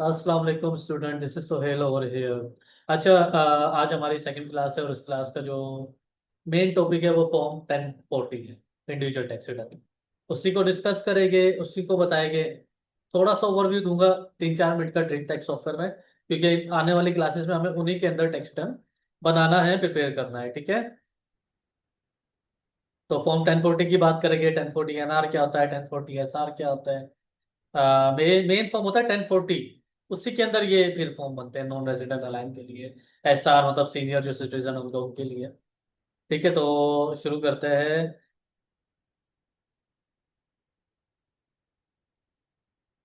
अस्सलाम वालेकुम student, this is Sohail over here. अच्छा, आज हमारी सेकंड क्लास है और इस क्लास का जो मेन टॉपिक है वो फॉर्म 1040 है, इंडिविजुअल टैक्स रिटर्न। उसी को डिस्कस करेंगे, उसी को बताएंगे। थोड़ा सा ओवरव्यू दूंगा 3-4 मिनट का ड्रीम टैक्स सॉफ्टवेयर में, क्योंकि आने वाली क्लासेस में हमें उन्हीं के अंदर टैक्स रिटर्न बनाना है, प्रिपेयर करना है। ठीक है, तो फॉर्म 1040 की बात करेंगे। 1040 एनआर क्या होता है, 1040 एसआर क्या होता है। मेन फॉर्म होता है 1040, उसी के अंदर ये फिर फॉर्म बनते हैं नॉन रेजिडेंट अलाइन के लिए। एसआर मतलब सीनियर जो सिटीजन होंगे उनके लिए। ठीक है, तो शुरू करते हैं।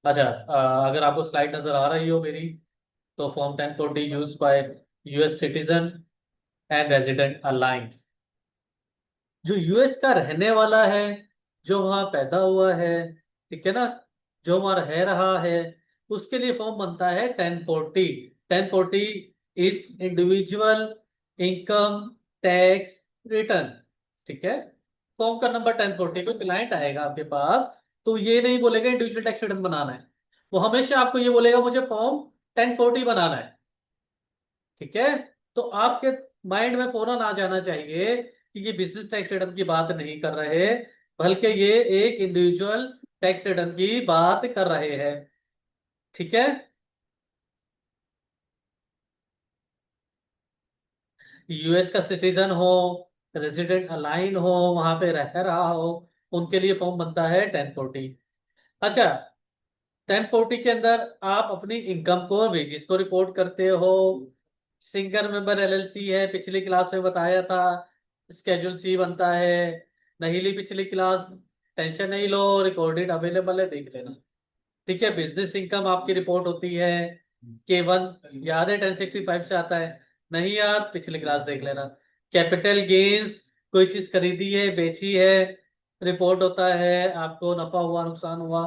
अच्छा, अगर आपको स्लाइड नजर आ रही हो मेरी, तो form 1040 use by US citizen and resident align. जो यूएस का रहने वाला है, जो वहां पैदा हुआ है, ठीक है ना, जो वहां रह रहा है, उसके लिए फॉर्म बनता है 1040। 1040 is individual income tax return. ठीक है, फॉर्म का नंबर 1040। कोई क्लाइंट आएगा आपके पास, तो ये नहीं बोलेगा इंडिविजुअल टैक्स रिटर्न बनाना है, वो हमेशा आपको ये बोलेगा मुझे फॉर्म 1040 बनाना है। ठीक है, तो आपके माइंड में फौरन आ जाना चाहिए कि ये बिजनेस टैक्स रिटर्न की बात नहीं कर रहे, बल्कि ये एक इंडिविजुअल टैक्स रिटर्न की बात कर रहे हैं। ठीक है, यूएस का सिटीजन हो, रेजिडेंट अलाइन हो, वहां पे रह रहा हो, उनके लिए फॉर्म बनता है 1040। अच्छा, 1040 के अंदर आप अपनी इनकम को, वेजिस को रिपोर्ट करते हो। सिंगल मेंबर एलएलसी है, पिछली क्लास में बताया था। स्केड्यूल सी बनता है। नहीं ली पिछली क्लास, टेंशन नहीं लो, रिकॉर्डेड अवेलेबल है, देख लेना। ठीक है, बिजनेस इनकम आपकी रिपोर्ट होती है। K1 याद है, 1065 से आता है। नहीं याद, पिछली क्लास देख लेना। कैपिटल गेन्स, कोई चीज खरीदी है, बेची है, रिपोर्ट होता है। आपको नफा हुआ, नुकसान हुआ,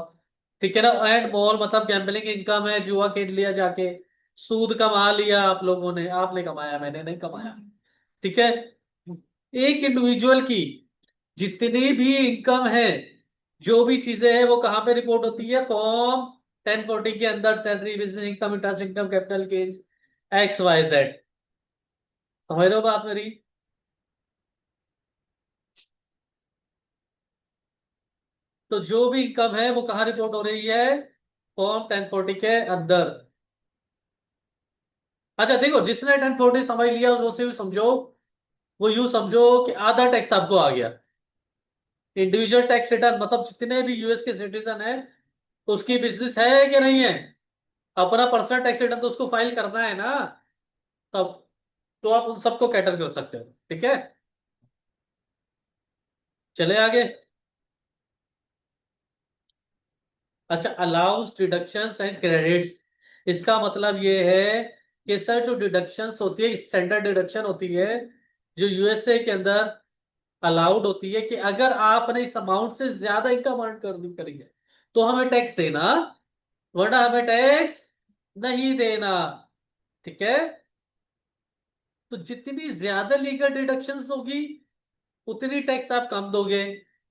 ठीक है ना। एंड मॉल मतलब गैम्बलिंग इनकम है, जुआ खेल लिया जाके, सूद कमा लिया आप लोगों ने, आपने कमाया, मैंने नहीं कमाया। ठीक है, एक इंडिविजुअल की जितनी भी इनकम है, जो भी चीजें हैं, वो कहां पे रिपोर्ट होती है, फॉर्म 1040 के अंदर। Salary, business income, interest income, capital gains, XYZ। समझ रहे हो बात मेरी। तो जो भी इनकम है वो कहाँ रिपोर्ट हो रही है, फॉर्म 1040 के अंदर। अच्छा देखो, जिसने 1040 समझ लिया उसे भी समझो, वो यूं समझो कि आधा टैक्स आपको आ गया। इंडिविजुअल टैक्स रिटर्न मतलब जितने भी यूएस के सिटीजन है, उसकी बिजनेस है कि नहीं है, अपना पर्सनल टैक्स रिटर्न तो उसको फाइल करना है ना, तब तो आप उन सबको कैटर कर सकते हो। ठीक है, चले आगे। अच्छा, अलाउंस डिडक्शंस एंड क्रेडिट्स, इसका मतलब ये है कि सर जो डिडक्शंस होती है, स्टैंडर्ड डिडक्शन होती है, जो यूएसए के अंदर अलाउड होती है, कि अगर आपने इस अमाउंट से ज्यादा इनकम अर्न कर करेंगे तो हमें टैक्स देना, वरना हमें टैक्स नहीं देना। ठीक है, तो जितनी ज्यादा लीगल डिडक्शंस होगी, उतनी टैक्स आप कम दोगे।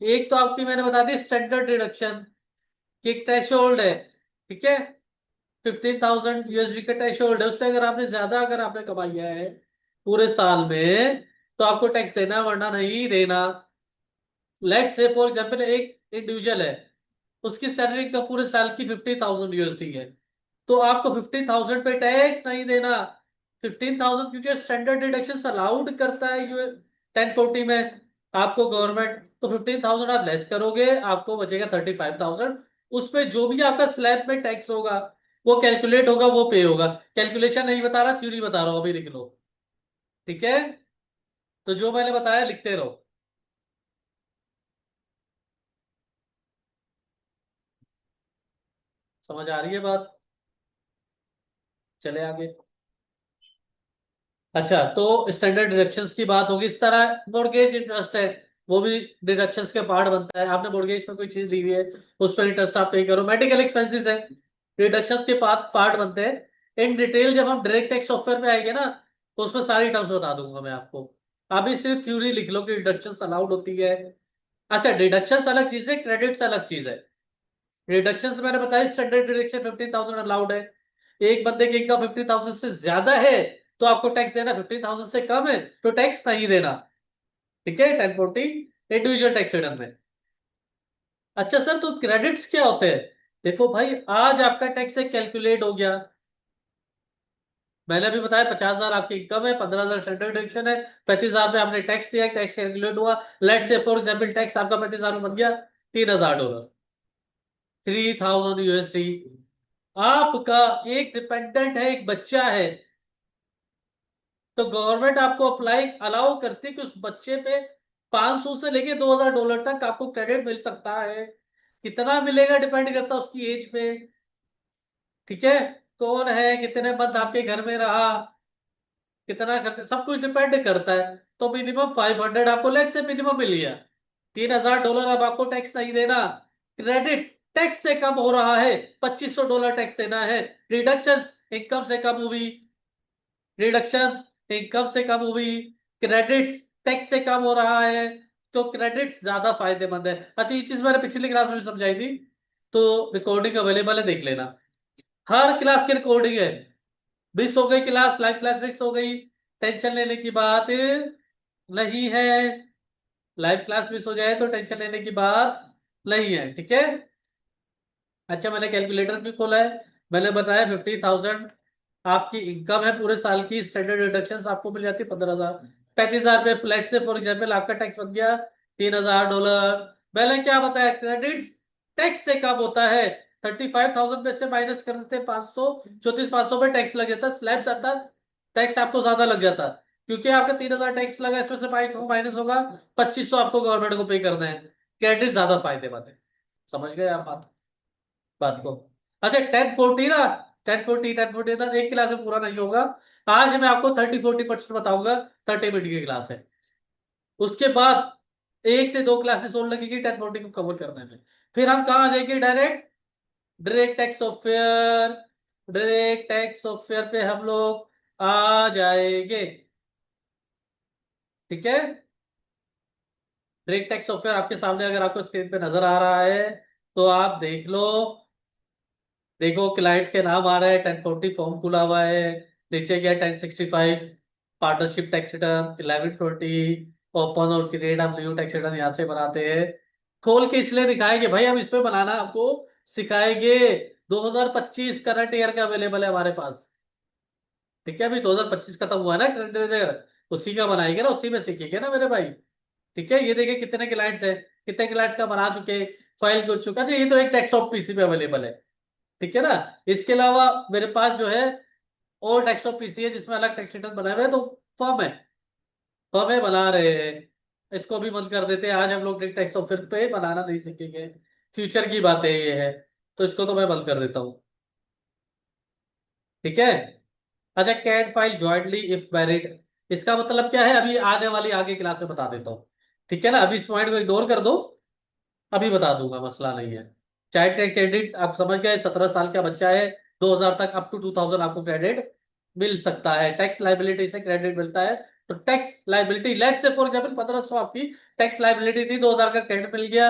एक तो आपकी मैंने बता दी स्टैंडर्ड डिडक्शन कि एक थ्रेशोल्ड है। ठीक है, 15,000 USD का थ्रेशोल्ड है, उससे अगर आपने ज्यादा, अगर आपने कमाया है पूरे साल में, तो आपको टैक्स देना है, वरना नहीं देना। लेट से फॉर एग्जाम्पल एक इंडिविजुअल है, उसकी सैलरी का पूरे साल की 50,000 USD है, तो आपको 15,000 पे टैक्स नहीं देना। 15,000 क्योंकि स्टैंडर्ड डिडक्शन अलाउड करता है 1040 में आपको गवर्नमेंट, तो 15,000 आप लेस करोगे, आपको बचेगा 35,000। उस पे जो भी आपका स्लैब में टैक्स होगा, वो कैलकुलेट होगा, वो पे होगा। कैलकुलेशन नहीं बता रहा, थ्योरी बता रहा हूं, अभी लिख लो। ठीक है, तो जो मैंने बताया लिखते रहो। समझ आ रही है बात। चले आगे। अच्छा, तो स्टैंडर्ड डिडक्शंस की बात होगी इस तरह। मोर्गेज इंटरेस्ट है, वो भी डिडक्शंस के पार्ट बनता है। आपने मोर्गेज में कोई चीज ली हुई है, उस पर इंटरेस्ट आप पे करो। मेडिकल एक्सपेंसेस है, डिडक्शंस के पार्ट पार्ट बनते हैं। इन डिटेल जब हम डायरेक्ट टैक्स सॉफ्टवेयर पे आएंगे ना, तो उसमें सारी टर्म्स बता दूंगा मैं आपको। अभी सिर्फ थ्योरी लिख लो कि डिडक्शंस अलाउड होती है। अच्छा, डिडक्शंस अलग चीज है, क्रेडिट्स अलग चीज है। डिडक्शंस मैंने बताया, स्टैंडर्ड डिडक्शन 15,000 अलाउड है। एक बंदे की इनकम 50,000 से ज्यादा है तो आपको टैक्स देना, 50,000 से कम है तो टैक्स नहीं देना। ठीक है, 1040 इंडिविजुअल टैक्स रिटर्न में। अच्छा सर, तो क्रेडिट्स क्या होते हैं? देखो भाई, आज आपका टैक्स कैलकुलेट हो गया। मैंने अभी बताया 50,000 आपकी इनकम है, 15,000 स्टैंडर्ड डिडक्शन है, 35,000 पे आपने टैक्स दिया, टैक्स कैलकुलेट हुआ। लेट से फॉर एग्जाम्पल टैक्स आपका 35,000 में बन गया $3,000, 3,000 USD। आपका एक डिपेंडेंट है, एक बच्चा है, तो गवर्नमेंट आपको अप्लाई अलाउ करती है कि उस बच्चे पे 500 से लेके $2,000 तक आपको क्रेडिट मिल सकता है। कितना मिलेगा डिपेंड करता है उसकी एज पे। ठीक है, कौन है, कितने मंथ आपके घर में रहा, कितना खर्च, सब कुछ डिपेंड करता है। तो मिनिमम 500 आपको लेट से मिनिमम मिल गया, $3,000 अब आपको टैक्स नहीं देना। क्रेडिट टैक्स से कम हो रहा है, $2,500 टैक्स देना है। रिडक्शन इनकम से कम हुई, रिडक्शन इनकम से कम हुई, क्रेडिट्स टैक्स से कम हो रहा है, तो क्रेडिट्स ज्यादा फायदेमंद है। अच्छा, ये चीज मैंने पिछली क्लास में भी समझाई थी, तो रिकॉर्डिंग अवेलेबल है, देख लेना। हर क्लास की रिकॉर्डिंग है। मिस हो गई क्लास, लाइव क्लास मिस हो गई, टेंशन लेने की बात नहीं है। लाइव क्लास मिस हो जाए तो टेंशन लेने की बात नहीं है। ठीक है। अच्छा, मैंने कैलकुलेटर भी खोला है। मैंने बताया 50,000 आपकी इनकम है पूरे साल की, स्टैंडर्ड डिडक्शन आपको मिल जाती है 15,000। 35,000 पे फ्लैट से फॉर एग्जाम्पल आपका टैक्स बन गया $3,000। मैंने क्या बताया, क्रेडिट टैक्स से कम होता है। 35,000 में से माइनस कर देते 500, 34,500 पे टैक्स लग जाता, स्लैब जाता, टैक्स आपको ज्यादा लग जाता। क्योंकि आपका 3,000 टैक्स लगा, इसमें से 500 माइनस होगा, 2,500 आपको गवर्नमेंट को पे करना है। क्रेडिट ज्यादा फायदेमंद है। समझ गए आप बात को? अच्छा, 1040 ना, 1040 ना, एक क्लास में पूरा नहीं होगा। आज मैं आपको 30-40% बताऊंगा, 30 मिनट की क्लास है। उसके बाद एक से दो क्लासेस और लगेगी 1040 को कवर करने में। फिर हम कहाँ आ जाएंगे, direct direct tax software. Direct tax software पे हम लोग आ जाएंगे। ठीक है, डायरेक्ट टैक्स सॉफ्टवेयर आपके सामने अगर आपको स्क्रीन पे नजर आ रहा है तो आप देख लो। देखो, क्लाइंट्स के नाम आ रहे हैं, 1040 फॉर्म खुला हुआ है, नीचे गया 1065 पार्टनरशिप टैक्स रिटर्न, 1120 ओपन और क्रिएट हम न्यू टैक्स रिटर्न यहाँ से बनाते हैं। खोल के इसलिए दिखाएंगे भाई, हम इस पे बनाना आपको सिखाएंगे। 2025 करंट ईयर का अवेलेबल है हमारे पास। ठीक है, अभी 2025 खत्म हुआ है ना करंट ईयर, उसी का बनाएंगे ना, उसी में सीखेंगे ना मेरे भाई। ठीक है, ये देखिए कितने क्लाइंट्स हैं, कितने क्लाइंट्स का बना चुके, फाइल हो चुका है। ये तो एक टैक्स ऑफ पीसी पे अवेलेबल है। ठीक है ना। इसके अलावा मेरे पास जो है और डेस्कटॉप पीसी है जिसमें अलग टेक्स्ट एडिटर बनाए हुए हैं, तो फर्म है, फर्म है, बना रहे हैं। इसको भी बंद कर देते हैं, आज हम लोग टेक्स्ट सॉफ्टवेयर पे बनाना नहीं सीखेंगे, फ्यूचर की बातें ये है, तो इसको तो मैं बंद कर देता हूँ। ठीक है। अच्छा, can file jointly if married, इसका मतलब क्या है अभी आने वाली आगे क्लास में बता देता हूँ। ठीक है ना, अभी इस पॉइंट को इग्नोर कर दो, अभी बता दूंगा, मसला नहीं है। चाइल्ड टैक्स क्रेडिट आप समझ गए, 17 साल का बच्चा है, 2,000 तक अप टू 2,000 आपको क्रेडिट मिल सकता है। टैक्स लाइबिलिटी से क्रेडिट मिलता है। तो टैक्स लाइबिलिटी लेट से फॉर एग्जाम्पल 1,500 आपकी टैक्स लाइबिलिटी थी, 2,000 का क्रेडिट मिल गया,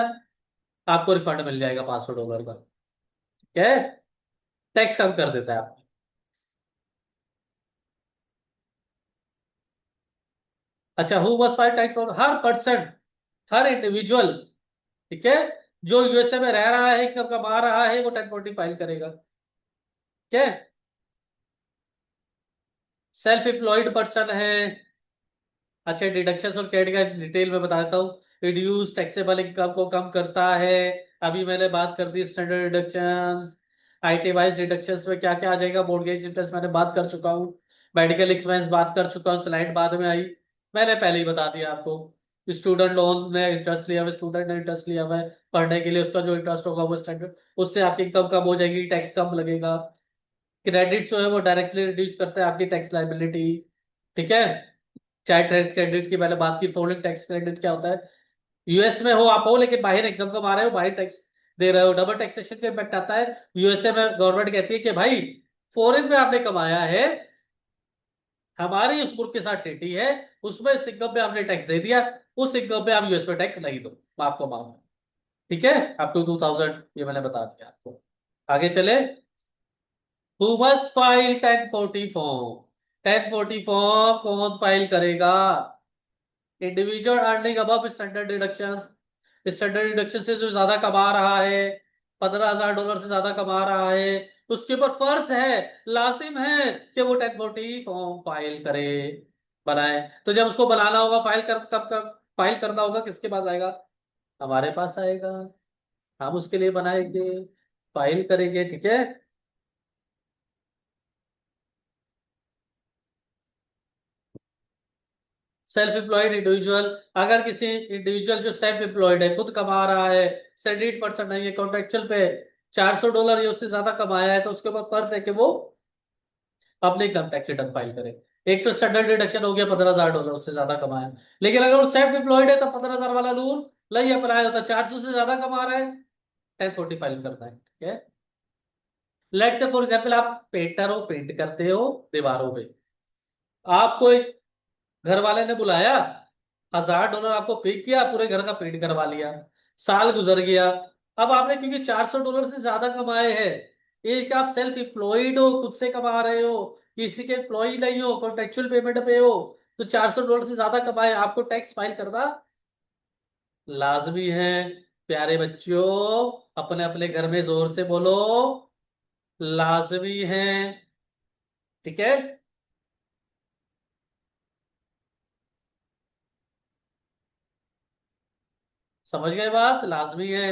आपको रिफंड मिल जाएगा $500 का। ठीक है, टैक्स कम कर देता है आपको। अच्छा, who must file tax for, her person, her individual, ठीक है, जो यूएसए में रह रहा है, इनकम कमा रहा है, वो 1040 फाइल करेगा। ठीक है, सेल्फ एम्प्लॉयड पर्सन है। अच्छा, डिडक्शंस और क्रेडिट का डिटेल में बता देता हूँ। रिड्यूस टैक्सेबल इनकम को कम करता है। अभी मैंने बात कर दी standard deductions. IT wise deductions में क्या क्या आ जाएगा, मॉर्गेज इंटरेस्ट मैंने बात कर चुका हूँ, मेडिकल एक्सपेंस बात कर चुका हूँ, स्लाइड बाद में आई, मैंने पहले ही बता दिया आपको। स्टूडेंट लोन में इंटरेस्ट लिया हुआ, स्टूडेंट ने इंटरेस्ट लिया हुआ है पढ़ने के लिए, उसका जो इंटरेस्ट होगा वो स्टैंडर्ड, उससे आपकी इनकम कम हो जाएगी, टैक्स कम लगेगा। क्रेडिट जो है वो डायरेक्टली रिड्यूस करता है आपकी टैक्स लाइबिलिटी। ठीक है, चाहे टैक्स क्रेडिट की मैंने बात की, फॉरेन टैक्स क्रेडिट क्या होता है, यूएस में हो आप हो लेकिन बाहर इनकम कमा रहे हो, बाहर टैक्स दे रहे हो, डबल टैक्सेशन का इम्पैक्ट आता है। यूएसए में गवर्नमेंट कहती है कि भाई फॉरेन में आपने कमाया है, हमारी उस मुल्क के साथ ट्रीटी है, उसमें इस इनकम पे आपने टैक्स दे दिया, उस इनकम पे आप यूएस में टैक्स नहीं दो, आपको माफ है। ठीक है, अप टू 2,000 ये मैंने बता दिया आपको। आगे चले। Who must file 1040 form. 1040 form कौन फाइल करेगा? Individual earning above standard deduction. Standard deduction से जो ज्यादा कमा रहा है, $15,000 से ज्यादा कमा रहा है, उसके ऊपर फर्ज है, लाजिम है कि वो 1040 फॉर्म फाइल करे, बनाए। तो जब उसको बनाना होगा, फाइल कर कब कब फाइल करना होगा, किसके पास आएगा? हमारे पास आएगा। हम उसके लिए बनाएंगे, फाइल करेंगे, ठीक है। सेल्फ एम्प्लॉयड इंडिविजुअल, अगर किसी इंडिविजुअल जो सेल्फ एम्प्लॉयड है, खुद कमा रहा है, सैलरीड पर्सन नहीं है, कॉन्ट्रेक्चुअल पे $400 या उससे ज्यादा कमाया है, तो उसके ऊपर फर्ज है कि वो अपने इनकम टैक्स रिटर्न फाइल करे। एक तो स्टैंडर्ड डिडक्शन हो गया, $15,000 उससे ज्यादा कमाया। लेकिन अगर वो सेल्फ एम्प्लॉयड है तो 15,000 वाला रूल नहीं अप्लाई होता, 400 से ज्यादा कमा रहा है, 1040 फाइल करना है, ठीक है। लेट से फॉर एग्जाम्पल आप पेंटर हो, पेंट करते हो दीवारों पे, आपको एक घर वाले ने बुलाया, $1,000 आपको पे किया, पूरे घर का पेंट करवा लिया। साल गुजर गया, अब आपने क्योंकि $400 से ज्यादा कमाए हैं, एक आप सेल्फ एम्प्लॉयड हो, खुद से कमा रहे हो, किसी के एम्प्लॉय नहीं हो, कॉन्ट्रेक्चुअल पेमेंट पे हो, तो $400 से ज्यादा कमाए, आपको टैक्स फाइल करना लाजमी है। प्यारे बच्चों, अपने अपने घर में जोर से बोलो, लाजमी है, ठीक है। समझ गए बात? लाजमी है।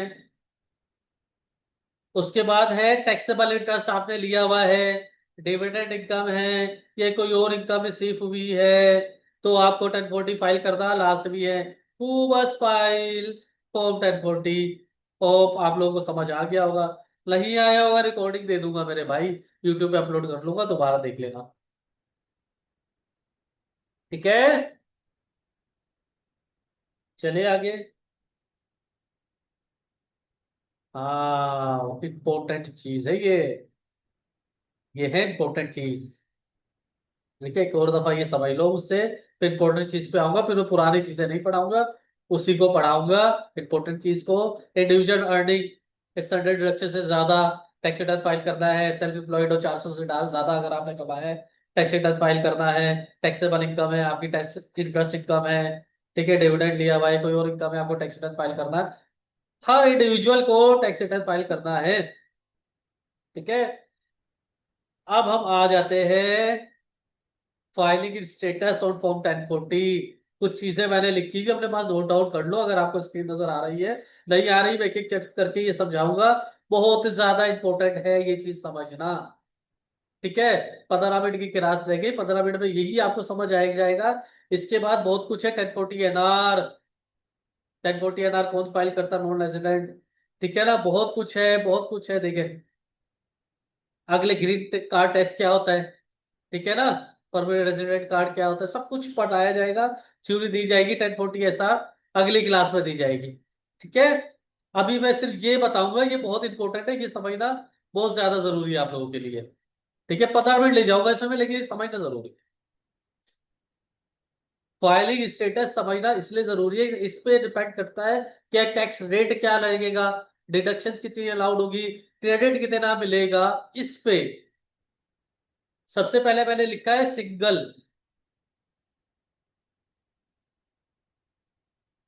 उसके बाद है टैक्सेबल इंटरेस्ट, आपने लिया हुआ है, डिविडेंड इनकम है, या कोई और इनकम रिसीव हुई है, तो आपको 1040 फाइल करना लाजमी है। हु बस फाइल फॉर्म 1040। होप आप लोगों को समझ आ गया होगा। नहीं आया होगा, रिकॉर्डिंग दे दूंगा मेरे भाई, यूट्यूब पे अपलोड कर लूंगा, दोबारा देख लेना, ठीक है। चलिए आगे। हाँ, इंपॉर्टेंट चीज है ये है इंपॉर्टेंट चीज। ठीक है, एक और दफा ये समझ लो मुझसे, फिर इंपॉर्टेंट चीज पे आऊंगा, फिर मैं पुरानी चीजें नहीं पढ़ाऊंगा, उसी को पढ़ाऊंगा, इंपॉर्टेंट चीज को। इंडिविजुअल अर्निंग स्टैंडर्ड डिडक्शन से ज्यादा टैक्स रिटर्न फाइल करना है। सेल्फ एम्प्लॉयड हो, 400 से डाल ज्यादा अगर आपने कमाया है, टैक्स रिटर्न फाइल करना है। टैक्सेबल इनकम है आपकी, टैक्स इंटरेस्ट इनकम है, ठीक है, डिविडेंड लिया हुआ है, कोई और इनकम है, आपको टैक्स रिटर्न फाइल करना है। हर इंडिविजुअल को टैक्स रिटर्न फाइल करना है, ठीक है। अब हम आ जाते हैं फाइलिंग स्टेटस और फॉर्म 1040। कुछ चीजें मैंने लिखी थी अपने पास, नोट डाउन कर लो, अगर आपको स्क्रीन नजर आ रही है, नहीं आ रही मैं एक एक चेक करके ये समझाऊंगा। बहुत ज्यादा इंपॉर्टेंट है ये चीज समझना, ठीक है। 15 मिनट की क्लास रह गई, 15 मिनट में यही आपको समझ आ जाएगा। इसके बाद बहुत कुछ है। 1040 NR, 1040 NR कौन फाइल करता, नॉन रेजिडेंट, ठीक है ना, बहुत कुछ है, बहुत कुछ है, देखिए। अगले ग्रीन कार्ड टेस्ट क्या होता है, ठीक है ना, परमानेंट रेजिडेंट कार्ड क्या होता है, सब कुछ पढ़ाया जाएगा, थ्योरी दी जाएगी। 1040 SR अगली क्लास में दी जाएगी, ठीक है। अभी मैं सिर्फ ये बताऊंगा, ये बहुत इंपॉर्टेंट है, ये समझना बहुत ज्यादा जरूरी है आप लोगों के लिए, ठीक है। 15 मिनट ले जाऊंगा इसमें मैं, लेकिन ये समझना जरूरी है। फाइलिंग स्टेटस समझना इसलिए जरूरी है, इस पे डिपेंड करता है क्या टैक्स रेट क्या लगेगा, डिडक्शन कितनी अलाउड होगी, क्रेडिट कितना मिलेगा, इस पे। सबसे पहले मैंने लिखा है सिंगल,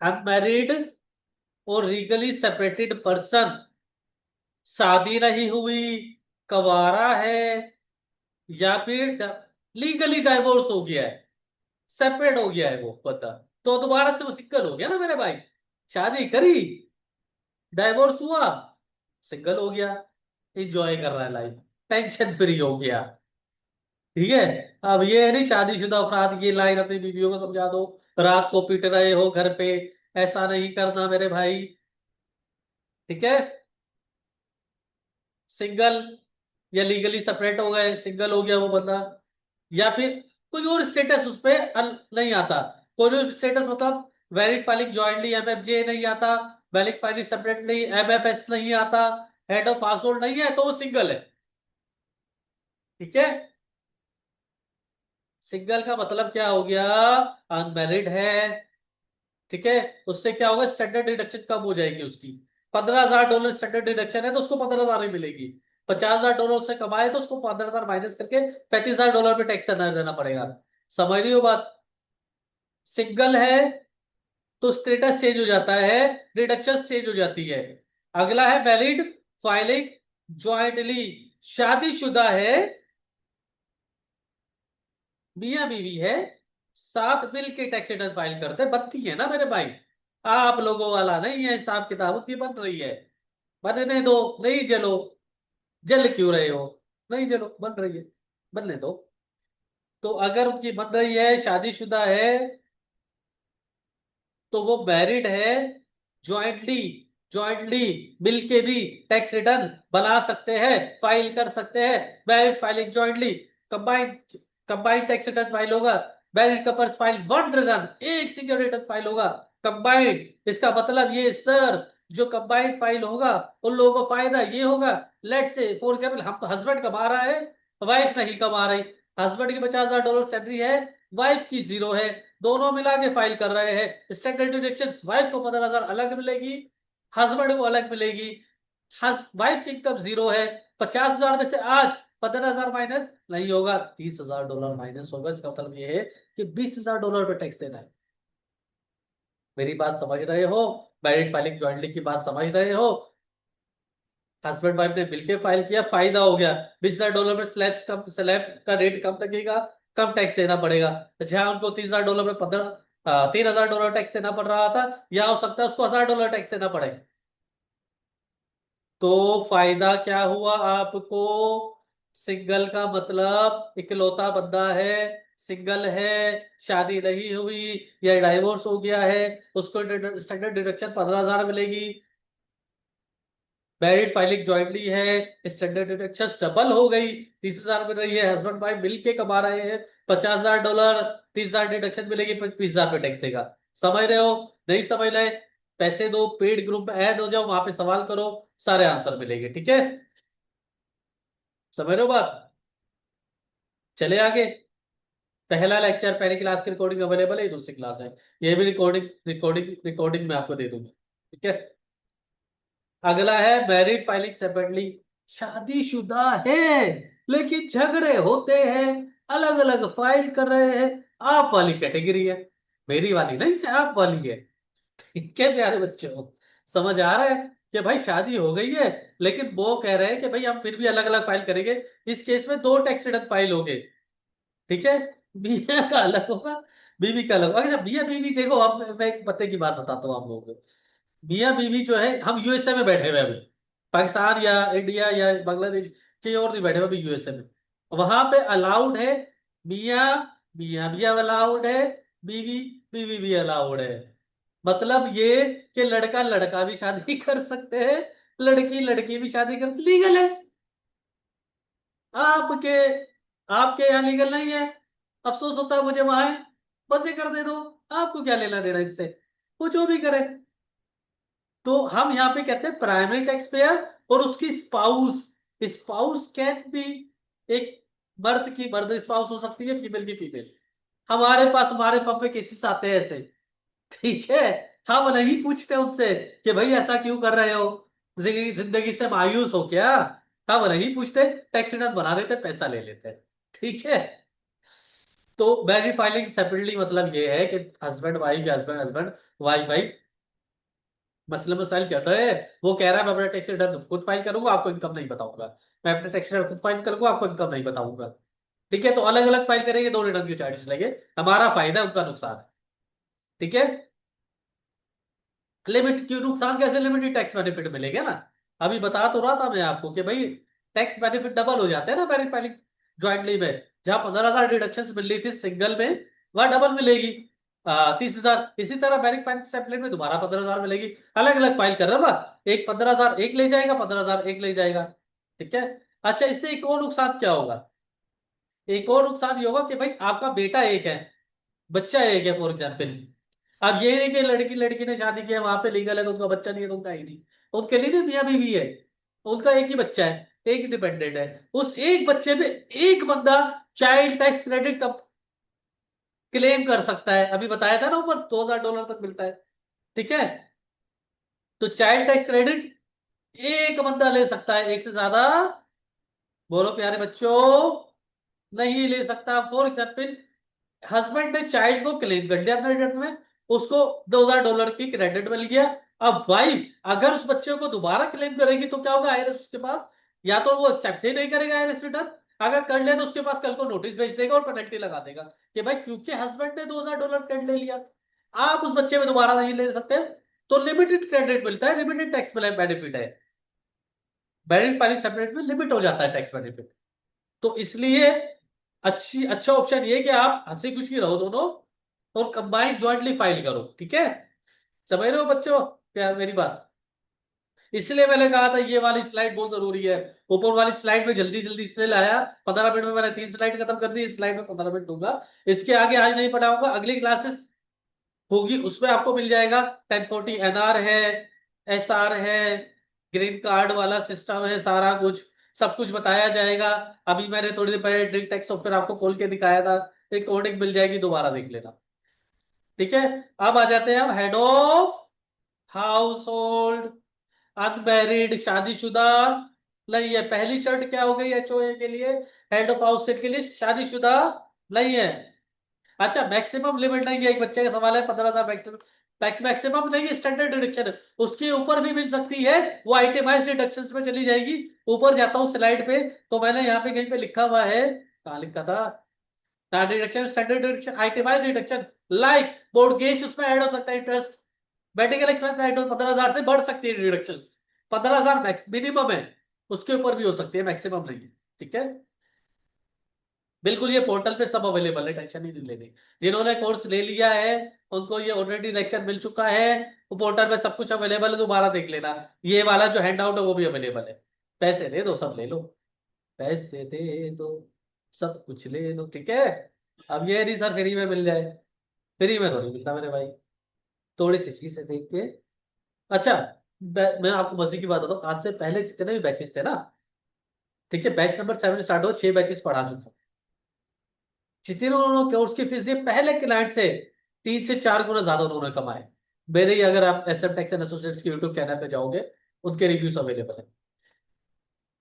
अनमैरिड और लीगली सेपरेटेड पर्सन, शादी नहीं हुई, कवारा है, या फिर लीगली डाइवोर्स हो गया है, सेपरेट हो गया है वो, पता, तो दोबारा से वो सिंगल हो गया ना मेरे भाई। शादी करी, डाइवोर्स हुआ, सिंगल हो गया, एंजॉय कर रहा है लाइफ, टेंशन फ्री हो गया, ठीक है। अब ये है नहीं, शादीशुदा अफराद ये लाइन अपनी बीवियों को समझा दो, रात को पीट रहे हो घर पे, ऐसा नहीं करना मेरे भाई, ठीक है। सिंगल या लीगली सेपरेट हो गए, सिंगल हो गया वो बंदा, या फिर कोई और स्टेटस उस पे नहीं आता, कोई और स्टेटस मतलब वैलिड फाइलिंग जॉइंटली MFJ नहीं आता, वैलिड फाइलिंग सेपरेटली MFS नहीं आता, हेड ऑफ हाउस होल्ड नहीं है, तो वो सिंगल है, ठीक है। सिंगल का मतलब क्या हो गया? अनमैरिड है, ठीक है। उससे क्या होगा, स्टैंडर्ड डिडक्शन कम हो जाएगी उसकी। $15,000 स्टैंडर्ड डिडक्शन है तो उसको 15,000 ही मिलेगी। $50,000 से कमाए तो उसको 15,000 माइनस करके $35,000 पे टैक्स देना पड़ेगा। समझ रही हो बात? सिंगल है तो स्टेटस चेंज हो जाता है, डिडक्शन चेंज हो जाती है। अगला है वैलिड फाइलिंग ज्वाइंटली। शादीशुदा है, मियां बीवी है, साथ मिल के टैक्स रिटर्न फाइल करते, बनती है ना मेरे भाई। आप लोगों वाला नहीं है हिसाब किताब, उनकी बन रही है। बनने दो, नहीं जलो, जल क्यों रहे हो? नहीं जलो, बन रही है, बनने दो। तो अगर उनकी बन रही है, शादीशुदा है, तो वो मैरिड है, ज्वाइंटली, ज्वाइंटली मिलके भी टैक्स रिटर्न बना सकते हैं, फाइल कर सकते हैं। Married filing jointly, combined, combined tax return file होगा। Married couples file one return, एक सिंगल रिटर्न फाइल होगा। कंबाइंड इसका मतलब ये सर, जो कंबाइंड फाइल होगा उन लोगों को फायदा ये होगा। लेट से फॉर एग्जाम्पल, हम हस्बैंड कमा रहा है, वाइफ नहीं कमा रही। हस्बैंड की $50,000 सैलरी है, वाइफ की जीरो है, दोनों मिला के फाइल कर रहे हैं। स्टैंडर्ड डिडक्शन, वाइफ को 15,000 अलग मिलेगी, हस्बैंड को अलग मिलेगी। वाइफ की इनकम जीरो है, 50,000 में से आज 15,000 माइनस नहीं होगा, $30,000 माइनस होगा। इसका मतलब ये है कि $20,000 पे टैक्स देना है। मेरी बात समझ रहे हो? मैरिड फाइलिंग ज्वाइंटली की बात समझ रहे हो? हस्बैंड वाइफ ने मिलकर फाइल किया, फायदा हो गया। $20,000 में स्लैब का रेट कम लगेगा, कम टैक्स देना पड़ेगा। तो जहां उनको $30,000 में 3,000 डॉलर टैक्स देना पड़ रहा था, या हो सकता है उसको $1,000 टैक्स देना पड़े। तो फायदा क्या हुआ आपको? सिंगल का मतलब इकलौता बंदा है, सिंगल है, शादी नहीं हुई या डाइवोर्स हो गया है, उसको स्टैंडर्ड डिडक्शन 15,000 मिलेगी। मैरिड फाइलिंग ज्वाइंटली है, स्टैंडर्ड डिडक्शन डबल हो गई, 30,000 मिल रही है। हस्बैंड वाइफ मिलके कमा रहे हैं $50,000, 30,000 डिडक्शन मिलेगी, 20,000 पे टैक्स देगा। समझ रहे हो? नहीं समझ रहे? पैसे दो, पेड ग्रुप में ऐड हो जाओ, वहां पे सवाल करो, सारे आंसर मिलेंगे। ठीक है? समझ रहे हो बात? चले आगे। पहला लेक्चर, पहली क्लास की रिकॉर्डिंग अवेलेबल है, दूसरी क्लास है, ये भी रिकॉर्डिंग में आपको दे दूंगा। ठीक है? अगला है मैरिड फाइलिंग सेपरेटली। शादीशुदा है लेकिन झगड़े होते हैं, अलग अलग फाइल कर रहे हैं, आप वाली कैटेगरी है, मेरी वाली नहीं है, आप वाली है। ठीक है प्यारे बच्चों? समझ आ रहा है कि भाई शादी हो गई है, लेकिन वो कह रहे हैं कि भाई हम फिर भी अलग अलग फाइल करेंगे। इस केस में दो टैक्स रिटर्न फाइल होंगे। ठीक है? मियाँ का अलग होगा, बीवी का अलग होगा। अच्छा, मियाँ बीवी देखो, अब मैं एक पते की बात बताता हूँ आप लोगों को। मियाँ बीवी जो है, हम यूएसए में बैठे हुए हैं अभी, पाकिस्तान या इंडिया या बांग्लादेश के और नहीं बैठे हुए अभी, यूएसए में। वहां पे अलाउड है मियाँ, मियाँ भी अलाउड है, बीवी, बीवी भी अलाउड है। मतलब ये कि लड़का लड़का भी शादी कर सकते हैं, लड़की लड़की भी शादी कर, लीगल है। आपके आपके यहाँ लीगल नहीं है, अफसोस होता है मुझे, वहां है, बस ये कर दे दो। आपको क्या लेना देना इससे? वो जो भी करे। तो हम यहाँ पे कहते हैं प्राइमरी टैक्स पेयर और उसकी स्पाउस। स्पाउस कैन बी, एक मर्द की मर्द स्पाउस हो सकती है, फीमेल की फीमेल। हमारे पास हमारे पंप पे केसेस आते हैं ऐसे। ठीक है? हम नहीं पूछते उनसे कि भाई ऐसा क्यों कर रहे हो, जिंदगी से मायूस हो क्या? हम नहीं पूछते, टैक्स रिटर्न बना देते, पैसा ले लेते। ठीक है? तो मैरिड फाइलिंग सेपरेटली मतलब ये है कि हस्बैंड वाइफ या हस्बैंड हस्बैंड, वाइफ वाइफ, मसले मसाइल चल रहे हैं। वो कह रहा है मैं अपना टैक्स रिटर्न खुद फाइल करूंगा, आपको इनकम नहीं बताऊंगा। मैं अपना टैक्स रिटर्न खुद फाइल करूंगा, आपको इनकम नहीं बताऊंगा। ठीक है? तो अलग अलग फाइल करेंगे, दो रिटर्न के चार्जेस लगे। हमारा फायदा है, उनका नुकसान है। ठीक है? लिमिट क्यों? नुकसान कैसे? लिमिटेड टैक्स बेनिफिट मिलेगा ना। अभी बता तो रहा था मैं आपको कि भाई टैक्स बेनिफिट डबल हो जाते हैं ना मैरिड फाइलिंग ज्वाइंटली में। जहां 15,000 डिडक्शन मिल रही थी सिंगल में, वहां डबल मिलेगी, 30,000। इसी तरह मैरिड फाइलिंग सेपरेट में दोबारा 15,000 मिलेगी। अलग अलग फाइल कर रहा है, एक 15,000 एक ले जाएगा, 15,000 एक ले जाएगा। ठीक है? अच्छा, इससे एक और नुकसान क्या होगा? एक और नुकसान ये होगा कि भाई आपका बेटा एक है, बच्चा एक है फॉर एग्जाम्पल। अब ये नहीं कि लड़की लड़की ने शादी किया वहां पे लीगल है तो उनका बच्चा नहीं है, तो उनका ही नहीं। उनके लिए भी मियाँ बीवी है, उनका एक ही बच्चा है, एक डिपेंडेंट है। उस एक बच्चे पे एक बंदा चाइल्ड टैक्स क्रेडिट का क्लेम कर सकता है। अभी बताया था ना ऊपर, $2,000 तक मिलता है। ठीक है? तो चाइल्ड टैक्स क्रेडिट एक बंदा ले सकता है, एक से ज्यादा बोलो प्यारे बच्चों, नहीं ले सकता। फॉर एग्जाम्पल, हस्बैंड ने चाइल्ड को क्लेम कर लिया अपने डेट में, उसको $2000 की क्रेडिट मिल गया। अब वाइफ अगर उस बच्चे को दोबारा क्लेम करेगी तो क्या होगा, आईआरएस उसके पास, या तो वो एक्सेप्ट ही नहीं करेगा आईआरएस रिटर्न, अगर कर ले तो उसके पास कल को नोटिस भेज देगा और पेनल्टी लगा देगा कि भाई क्योंकि हस्बैंड ने $2000 क्रेडिट ले लिया, आप उस बच्चे में दोबारा नहीं ले सकते। तो लिमिटेड क्रेडिट मिलता है, लिमिटेड टैक्स बेनिफिट है, मैरिड फाइलिंग सेपरेट में लिमिट हो जाता है टैक्स बेनिफिट। तो इसलिए अच्छा ऑप्शन ये कि आप हंसी खुशी रहो दोनों और कंबाइंड ज्वाइंटली फाइल करो, ठीक है। समझ रहे हो बच्चों क्या मेरी बात? इसलिए मैंने कहा था ये वाली स्लाइड बहुत जरूरी है। ऊपर वाली स्लाइड में जल्दी जल्दी इसलिए लाया, 15 मिनट में मैंने 3 स्लाइड खत्म कर दी, इस स्लाइड में 15 मिनट दूंगा। इसके आगे आज नहीं पढ़ाऊंगा, अगली क्लासेस होगी उसमें आपको मिल जाएगा। 1040 एनआर है, एसआर है, ग्रीन कार्ड वाला सिस्टम है, सारा कुछ सब कुछ बताया जाएगा। अभी मैंने थोड़ी देर पहले ड्रिंक टैक्स सॉफ्टवेयर आपको खोल के दिखाया था, रिकॉर्डिंग मिल जाएगी, दोबारा देख लेना, ठीक है। अब आ जाते हैं हम head of house hold, unmarried शादीशुदा नहीं है। पहली शर्त क्या हो गई एचओए के लिए, हेड ऑफ हाउस होल्ड के लिए शादीशुदा नहीं है। अच्छा, मैक्सिमम लिमिट नहीं है, एक बच्चे का सवाल है, 15,000 मैक्सिमम, मैक्सिमम नहीं है, स्टैंडर्ड डिडक्शन उसके ऊपर भी मिल सकती है, वो आइटमाइज डिडक्शन में चली जाएगी। ऊपर जाता हूँ स्लाइड पे, तो मैंने यहाँ पे कहीं पे लिखा हुआ है, कहाँ लिखा था, deduction, standard deduction, itemised deduction, like mortgage उसमें ऐड हो सकता है, इंटरेस्ट, मेडिकल एक्सपेंस ऐड हो, 15,000 से बढ़ सकती है डिडक्शन, 15,000 मैक्स मिनिमम है, उसके ऊपर भी हो सकती है, मैक्सिमम नहीं है, ठीक है। बिल्कुल ये पोर्टल पे सब अवेलेबल है, टेंशन ही नहीं लेनी। जिन्होंने कोर्स ले लिया है उनको ये ऑलरेडी लेक्चर मिल चुका है, वो पोर्टल पे सब कुछ अवेलेबल है, दोबारा देख लेना। ये वाला जो हैंड आउट है वो भी अवेलेबल है। पैसे दे दो सब ले लो, पैसे दे दो सब कुछ ले लो, ठीक है। अब ये नहीं सर फ्री में मिल जाए, फ्री में तो नहीं मिलता मेरे भाई, थोड़ी सी फीस है देख के। अच्छा, मैं आपको मजे की बात बताऊं, आज से पहले जितने भी बैचेस थे ना, ठीक है, बैच नंबर 7 स्टार्ट हो, 6 बैचेस पढ़ा चुका हूं। जितने उन्होंने कोर्स की फीस दी पहले क्लाइंट से 3 से 4 गुना ज्यादा उन्होंने कमाए। मेरे ही अगर आप एसएम टेक्स एंड एसोसिएट्स के यूट्यूब चैनल पे जाओगे, उनके रिव्यूज अवेलेबल है।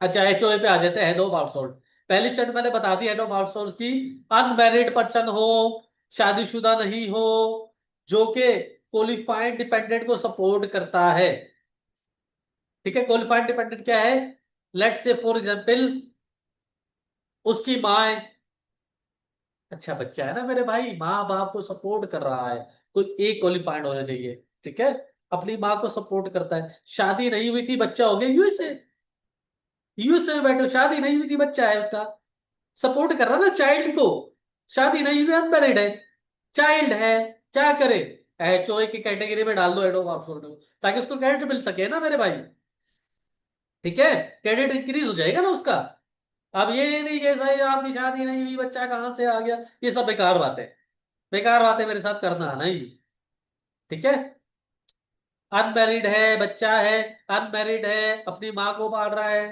अच्छा, एचओए पे आ जाते हैं, हेड ऑफ आउटसोर्स। पहली शर्त मैंने बता दी हेड ऑफ आउटसोर्स की, अनमैरिड पर्सन हो, शादीशुदा नहीं हो, जो कि क्वालिफाइड डिपेंडेंट को सपोर्ट करता है, ठीक है। क्वालिफाइड डिपेंडेंट क्या है, लेट्स से फॉर एग्जांपल उसकी माँ है, अच्छा बच्चा है ना मेरे भाई, माँ बाप को सपोर्ट कर रहा है, कोई एक क्वालिफाइड होना चाहिए, ठीक है, अपनी माँ को सपोर्ट करता है, शादी नहीं हुई थी बच्चा हो गया यूएसए, यूएसए में बैठो, शादी नहीं हुई थी बच्चा है उसका, सपोर्ट कर रहा ना चाइल्ड को, शादी नहीं हुई अनमैरिड है, चाइल्ड है, क्या करे, एचओए की कैटेगरी में डाल दो एडो ऑप्शन, ताकि उसको क्रेडिट मिल सके ना मेरे भाई, ठीक है, क्रेडिट इंक्रीज हो जाएगा ना उसका। अब ये नहीं कि सही आपकी शादी नहीं हुई बच्चा कहां से आ गया, ये सब बेकार बातें, बेकार बातें मेरे साथ करना नहीं, ठीक है। अनमैरिड है, बच्चा है, अनमैरिड है, अपनी माँ को पाल रहा है,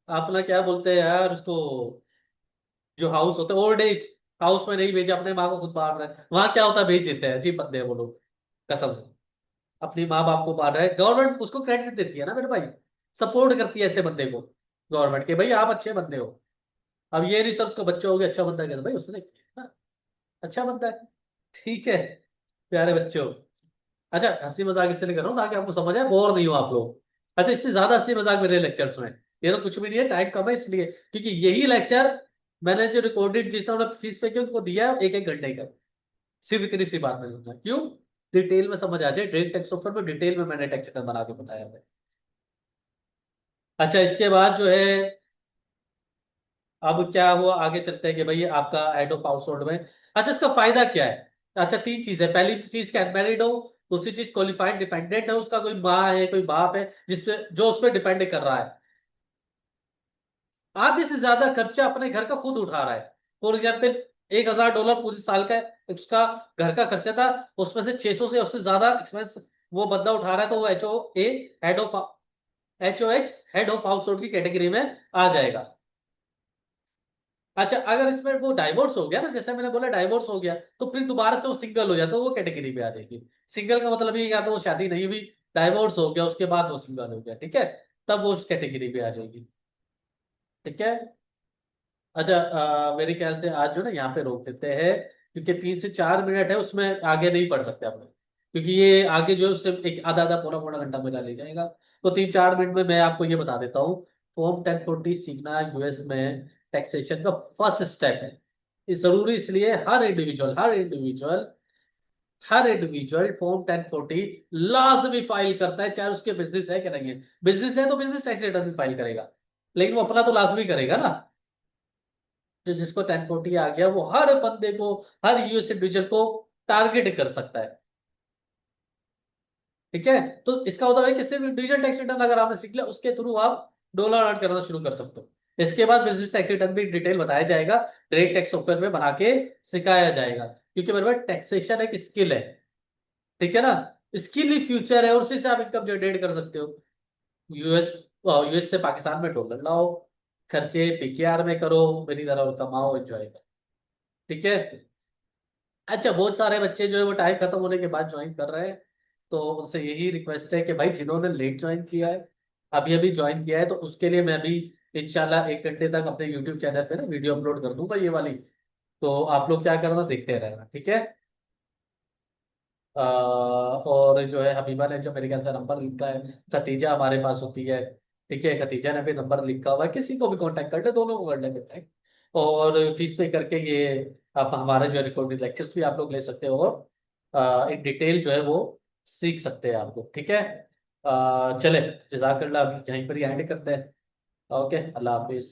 अपना क्या बोलते हैं यार उसको, जो हाउस होता है ओल्ड एज हाउस में नहीं भेजा, अपने माँ को खुद पाल रहा है, वहां क्या होता है भेज देते हैं, अजीब बंदे हैं वो लोग, कसम से। अपनी माँ बाप को पाल रहा है, गवर्नमेंट उसको क्रेडिट देती है ना मेरे भाई, सपोर्ट करती है ऐसे बंदे को गवर्नमेंट के, भाई आप अच्छे बंदे हो। अब ये रिसर्च को बच्चे हो गए अच्छा बंदा कहते भाई उसने किया ना, अच्छा बंदा है, ठीक है प्यारे बच्चों। अच्छा, हंसी मजाक इसलिए कर रहा हूँ ताकि आपको समझ आए, बोर नहीं हो आप लोग। अच्छा, इससे ज्यादा हंसी मजाक मेरे लेक्चर्स में, ये तो कुछ भी नहीं है, टाइम कम है इसलिए, क्योंकि यही लेक्चर मैंने जो रिकॉर्डेड जितना उन्होंने फीस पे किया उनको दिया है 1-1 घंटे का, सिर्फ इतनी सी बात में समझा क्यों, डिटेल में समझ आ जाए, डायरेक्ट टेक्स्ट ऊपर में डिटेल में मैंने टेक्स्ट बना के बताया है। अच्छा, इसके बाद जो है, अब क्या हुआ आगे चलते हैं कि भाई आपका हेड ऑफ हाउस होल्ड में, अच्छा इसका फायदा क्या है। अच्छा, 3 चीजें, पहली चीज क्या, अनमैरिड हो, दूसरी चीज क्वालिफाइड डिपेंडेंट है, उसका कोई माँ है कोई बाप है जिसपे जो उस पर डिपेंड कर रहा है, आधे से ज्यादा खर्चा अपने घर का खुद उठा रहा है। फॉर एग्जाम्पल, $1,000 पूरे साल का उसका घर का खर्चा था, उसमें से 600 से उससे ज्यादा एक्सपेंस वो बंदा उठा रहा है, तो वो HOA head of HOH head of household की कैटेगरी में आ जाएगा। अच्छा, अगर इसमें वो डाइवोर्स हो गया ना, जैसे मैंने बोला डाइवोर्स हो गया, तो फिर दोबारा से वो सिंगल हो जाता है, वो कैटेगरी पे आ जाएगी। सिंगल का मतलब ये, या तो वो शादी नहीं हुई, डाइवोर्स हो गया, उसके बाद वो सिंगल हो गया, ठीक है, तब वो उस कैटेगरी पे आ जाएगी। ठीक है। अच्छा, मेरे ख्याल से आज जो ना यहाँ पे रोक देते हैं, क्योंकि 3 से 4 मिनट है, उसमें आगे नहीं पढ़ सकते हम लोग, क्योंकि ये आगे जो है उससे एक आधा आधा पौना पौना घंटा मेरा ले जाएगा। तो 3-4 मिनट में मैं आपको ये बता देता हूँ। फॉर्म 1040 सीखना यूएस में टैक्सेशन का फर्स्ट स्टेप है। ये जरूरी इसलिए हर इंडिविजुअल फॉर्म 1040 लाजमी फाइल करता है, चाहे उसके बिजनेस है कि नहीं है। बिजनेस है तो बिजनेस टैक्स रिटर्न भी फाइल करेगा, लेकिन वो अपना तो लाजमी करेगा ना। जो जिसको 1040 आ गया वो हर बंदे को, हर यूएस इंडिविजुअल को टारगेट कर सकता है। ठीक है। तो इसका मतलब है कि सिर्फ इंडिविजुअल टैक्स रिटर्न अगर आपने सीख लिया, उसके थ्रू आप डॉलर अर्न करना शुरू कर सकते हो। इसके बाद बिजनेस टैक्स रिटर्न भी डिटेल बताया जाएगा, डायरेक्ट टैक्स सॉफ्टवेयर में बना के सिखाया जाएगा, क्योंकि मेरे पास टैक्सेशन एक स्किल है। ठीक है ना। स्किल ही फ्यूचर है, और उसी से आप इनकम जनरेट कर सकते हो। यूएस यूएस से पाकिस्तान में डॉलर लाओ, खर्चे पीकेआर में करो, मेरी तरह, और कमाओ, एंजॉय करो। ठीक है। अच्छा, बहुत सारे बच्चे जो है वो टाइम खत्म होने के बाद ज्वाइन कर रहे हैं, तो उनसे यही रिक्वेस्ट है कि भाई जिन्होंने लेट ज्वाइन किया है, अभी अभी ज्वाइन किया है, तो उसके लिए मैं भी इंशाल्लाह 1 घंटे तक अपने यूट्यूब चैनल पे ना वीडियो अपलोड कर दूंगा, ये वाली। तो आप लोग क्या करना, देखते रहना। ठीक है। और जो है हबीबा ने जो मेरे ख्याल से नंबर लिखा है, खतीजा हमारे पास होती है। ठीक है, खतीजा ने भी नंबर लिखा हुआ है, किसी को भी कांटेक्ट कर ले, दोनों को कर ले सकते हैं। और फीस पे करके ये आप हमारे जो रिकॉर्डेड लेक्चर्स भी आप लोग ले सकते हो, और इन डिटेल जो है वो सीख सकते हैं आप लोग। ठीक है। चले, जज़ाकल्लाह, अभी यहीं पर ही एंड करते हैं। ओके, अल्लाह हाफिज।